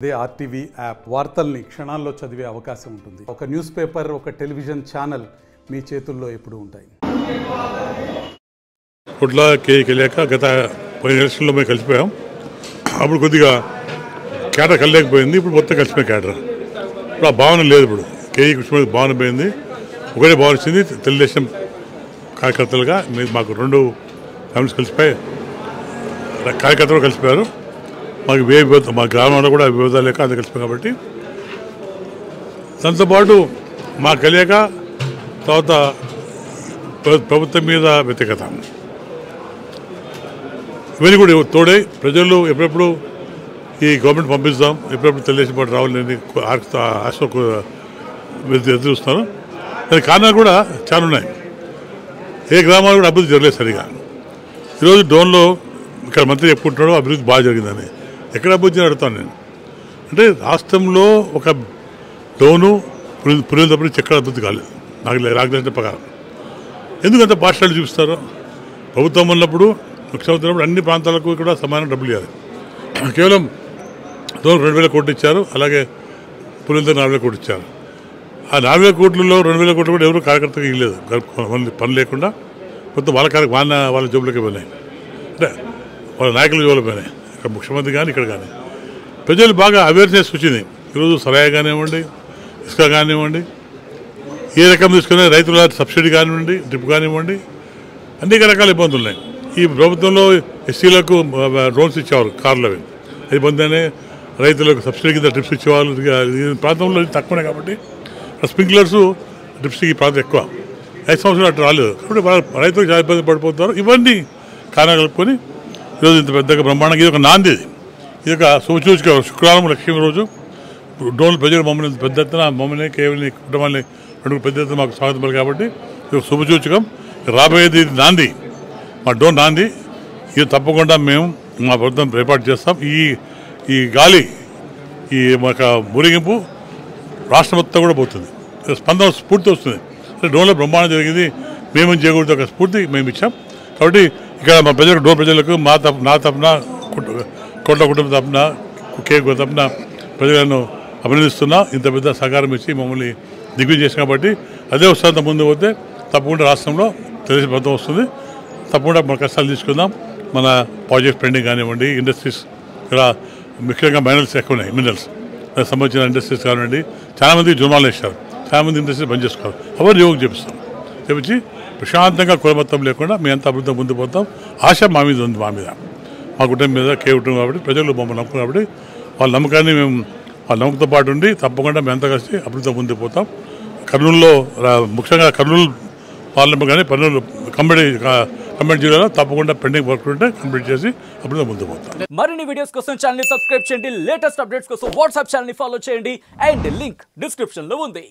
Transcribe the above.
అదే RTV app వార్తల్ని క్షణాల్లో చదివే అవకాశం ఉంటుంది. ఒక న్యూస్ పేపర్, ఒక టెలివిజన్ ఛానల్ మీ చేతుల్లో ఎప్పుడూ ఉంటాయి. కుట్ల కేయలేక గత 10 ఎలక్షన్లో మేము కలిసిపోయాం. అప్పుడు కొద్దిగా కేటర్ కలిలేకపోయింది. ఇప్పుడు మొత్తం కలిసిపోయి కేటర్ ఇప్పుడు ఆ భావన లేదు. ఇప్పుడు కేఈ కృష్ణ భావన పోయింది. ఒకటే భావన వచ్చింది. తెలుగుదేశం కార్యకర్తలుగా మాకు 2 ఫ్యామిలీస్ కలిసిపోయి కార్యకర్తలు కలిసిపోయారు. మాకు మా గ్రామంలో కూడా విభేదాలు లేక అది కలిసిపోయాం. కాబట్టి దాంతోపాటు మా కలియక తర్వాత ప్రభుత్వం మీద వ్యతిరేకత ఇవన్నీ కూడా తోడై ప్రజలు ఎప్పుడెప్పుడు ఈ గవర్నమెంట్ పంపిస్తాం, ఎప్పుడెప్పుడు తెలుగుదేశం పార్టీ రావాలని ఆశకు ఎదురు చూస్తున్నారు. దానికి కారణాలు కూడా చాలా ఉన్నాయి. ఏ గ్రామాలు కూడా అభివృద్ధి జరగలేదు సరిగా. ఈరోజు డోన్లో ఇక్కడ మంత్రి చెప్పుకుంటున్నాడు అభివృద్ధి బాగా జరిగిందని. ఎక్కడ అభివృద్ధి అడుగుతాను నేను అంటే రాష్ట్రంలో ఒక డోను పురేలు తప్పని ఎక్కడ అభివృద్ధి కాలేదు. నాకు తెలిసిన ప్రకారం ఎందుకంత పాఠశాలలు చూపిస్తారు. ప్రభుత్వం ఉన్నప్పుడు ముఖ్యమంత్రి ఉన్నప్పుడు అన్ని ప్రాంతాలకు కూడా సమానం డబ్బులు ఇవ్వాలి. కేవలం డోను 2,000 కోట్లు ఇచ్చారు. అలాగే పురేలతో 4,000 కోట్లు ఇచ్చారు. ఆ 4,000 కోట్లలో 2,000 కోట్లు కూడా ఎవరు కార్యకర్తగా ఇవ్వలేదు. పని లేకుండా మొత్తం వాళ్ళ జోబులకే పోయినాయి. అంటే వాళ్ళ నాయకుల జోబులు పోయినాయి. ఇక్కడ ముఖ్యమంత్రి కానీ ఇక్కడ కానీ ప్రజలు బాగా అవేర్నెస్ వచ్చింది. ఈరోజు సరాయి కానివ్వండి, ఇసుక కానివ్వండి, ఏ రకం తీసుకునే రైతుల సబ్సిడీ కానివ్వండి, డ్రిప్ కానివ్వండి, అనేక రకాల ఇబ్బందులు ఉన్నాయి. ఈ ప్రభుత్వంలో ఎస్సీలకు డ్రోన్స్ ఇచ్చేవారు కార్లు. అది పొందనే రైతులకు సబ్సిడీ కింద డ్రిప్స్ ఇచ్చేవాళ్ళు. ఈ ప్రాంతంలో తక్కువనే కాబట్టి స్ప్రింక్లర్స్ డ్రిప్స్కి ఈ ప్రాంతం ఎక్కువ. 5 సంవత్సరాలు అట్లా రాలేదు. కాబట్టి రైతులకు చాలా ఇబ్బంది పడిపోతారు. ఇవన్నీ కారణాలు కలుపుకొని ఈరోజు ఇంత పెద్దగా బ్రహ్మాండంగా ఇది ఒక నాంది. ఇది ఒక శుభసూచిక. శుక్రవారం లక్ష్మీ రోజు డోన్లు ప్రజలు మమ్మల్ని పెద్ద ఎత్తున మమ్మల్ని కేవలం కుటుంబాన్ని 2 పెద్ద ఎత్తున మాకు స్వాగతం పలికారు. కాబట్టి ఇది ఒక శుభసూచకం. రాబోయేది నాంది, మా డోన్ నాంది. ఇది తప్పకుండా మేము మా ప్రభుత్వం ఏర్పాటు చేస్తాం. ఈ గాలి, ఈ మాకు మురిగింపు రాష్ట్రం మొత్తం కూడా పోతుంది. స్పందన స్ఫూర్తి వస్తుంది. డోన్లో బ్రహ్మాండం జరిగింది, మేమేం చేయకూడదు ఒక స్ఫూర్తి మేము ఇచ్చాం. కాబట్టి ఇక్కడ మా ప్రజలకు డోన్ ప్రజలకు నా తప్పున కోట్ల కుటుంబం తప్పున కేకు తప్పున ప్రజలను అభినందిస్తున్నా. ఇంత పెద్ద సహకారం ఇచ్చి మమ్మల్ని దిగ్విజయం చేసాం. కాబట్టి అదే ఉత్సాహంతో ముందు పోతే తప్పకుండా రాష్ట్రంలో తెలుగుదేశం ప్రభుత్వం వస్తుంది. తప్పకుండా మన కష్టాలు తీసుకుందాం. మన ప్రాజెక్ట్ పెండింగ్ కానివ్వండి, ఇండస్ట్రీస్ ఇక్కడ ముఖ్యంగా మైనర్స్ ఎక్కువ ఉన్నాయి. మినరల్స్ దానికి సంబంధించిన ఇండస్ట్రీస్ కానివ్వండి, చాలామంది జుర్మాలు వేస్తారు, చాలామంది ఇండస్ట్రీస్ బంద్ చేసుకోవాలి. ఎవరు యోగం చేపిస్తాం. చేపించి ప్రశాంతంగా కులమత్తం లేకుండా మేము ఎంత అభివృద్ధి ముందు పోతాం. ఆశ మా మీద ఉంది, మా మీద, మా కుటుంబం మీద కుటుంబం. కాబట్టి ప్రజలు మమ్మల్ని నమ్ముకున్నారు. కాబట్టి వాళ్ళ నమ్మకాన్ని మేము వాళ్ళ నమ్మకంతో పాటు ఉండి తప్పకుండా మేము ఎంత కలిసి అభివృద్ధి ముందుకు పోతాం. కర్నూలులో ముఖ్యంగా కర్నూలు పార్లమెంట్ కానీ కంబైన్డ్ జిల్లాలో తప్పకుండా పెండింగ్ వర్క్ ఉంటే కంప్లీట్ చేసి అభివృద్ధి ముందుకు పోతాం. మరిన్ని వీడియోస్ కోసం ఛానల్ ని సబ్స్క్రైబ్ చేయండి. లేటెస్ట్ అప్డేట్స్ కోసం వాట్సాప్ ఛానల్ ని ఫాలో చేయండి. అండ్ లింక్ డిస్క్రిప్షన్ లో ఉంది.